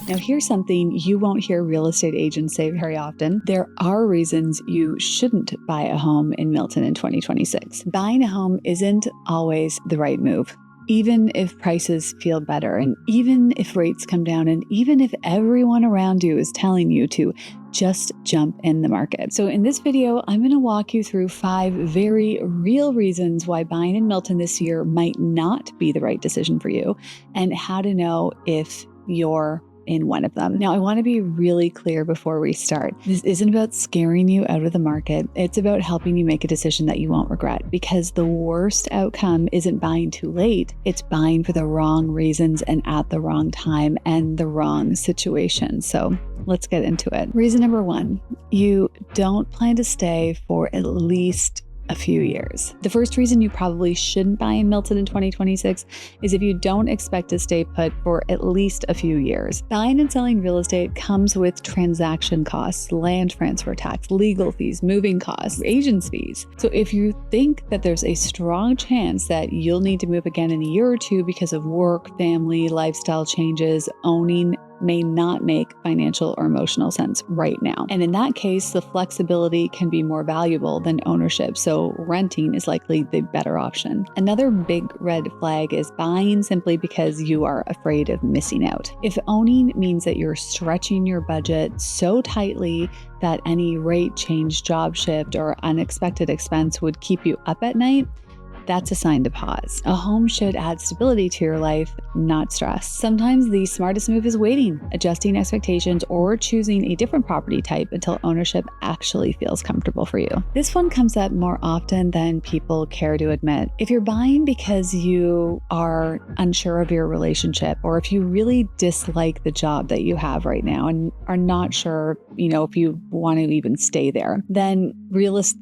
Now, here's something you won't hear real estate agents say very often. There are reasons you shouldn't buy a home in Milton in 2026. Buying a home isn't always the right move. Even if prices feel better, and even if rates come down, and even if everyone around you is telling you to just jump in the market. So in this video, I'm going to walk you through 5 very real reasons why buying in Milton this year might not be the right decision for you, and how to know if you're in one of them. Now, I want to be really clear before we start. This isn't about scaring you out of the market. It's about helping you make a decision that you won't regret, because the worst outcome isn't buying too late. It's buying for the wrong reasons and at the wrong time and the wrong situation. So let's get into it. Reason number 1, you don't plan to stay for at least a few years. The first reason you probably shouldn't buy in Milton in 2026 is if you don't expect to stay put for at least a few years. Buying and selling real estate comes with transaction costs, land transfer tax, legal fees, moving costs, agents fees. So if you think that there's a strong chance that you'll need to move again in a year or two because of work, family, lifestyle changes, owning may not make financial or emotional sense right now. And in that case, the flexibility can be more valuable than ownership. So renting is likely the better option. Another big red flag is buying simply because you are afraid of missing out. If owning means that you're stretching your budget so tightly that any rate change, job shift, or unexpected expense would keep you up at night, that's a sign to pause. A home should add stability to your life, not stress. Sometimes the smartest move is waiting, adjusting expectations, or choosing a different property type until ownership actually feels comfortable for you. This one comes up more often than people care to admit. If you're buying because you are unsure of your relationship, or if you really dislike the job that you have right now and are not sure, if you want to even stay there, then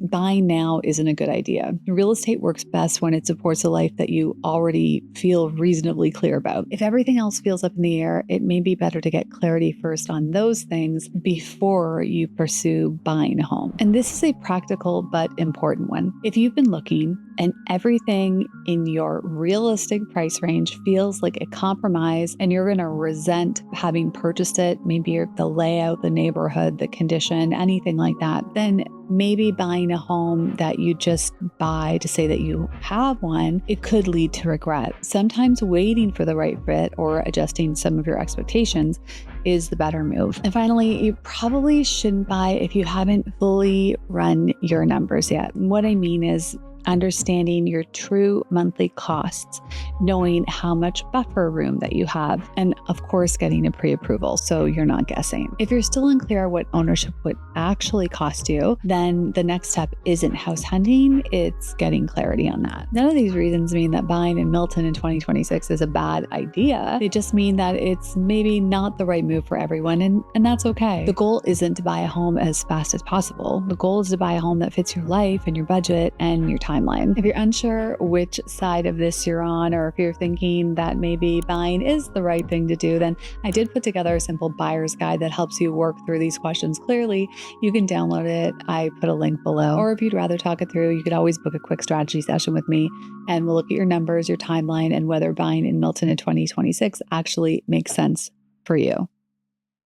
buying now isn't a good idea. Real estate works best when it supports a life that you already feel reasonably clear about. If everything else feels up in the air, it may be better to get clarity first on those things before you pursue buying a home. And this is a practical but important one. If you've been looking and everything in your realistic price range feels like a compromise and you're going to resent having purchased it, maybe the layout, the neighborhood, the condition, anything like that, then maybe buying a home that you just buy to say that you have one, it could lead to regret. Sometimes waiting for the right fit or adjusting some of your expectations is the better move. And finally, you probably shouldn't buy if you haven't fully run your numbers yet. What I mean is understanding your true monthly costs, knowing how much buffer room that you have, and of course, getting a pre-approval so you're not guessing. If you're still unclear what ownership would actually cost you, then the next step isn't house hunting, it's getting clarity on that. None of these reasons mean that buying in Milton in 2026 is a bad idea. They just mean that it's maybe not the right move for everyone, and that's okay. The goal isn't to buy a home as fast as possible. The goal is to buy a home that fits your life and your budget and your timeline. If you're unsure which side of this you're on, or if you're thinking that maybe buying is the right thing to do, then I did put together a simple buyer's guide that helps you work through these questions clearly. You can download it. I put a link below. Or if you'd rather talk it through, you could always book a quick strategy session with me, and we'll look at your numbers, your timeline, and whether buying in Milton in 2026 actually makes sense for you.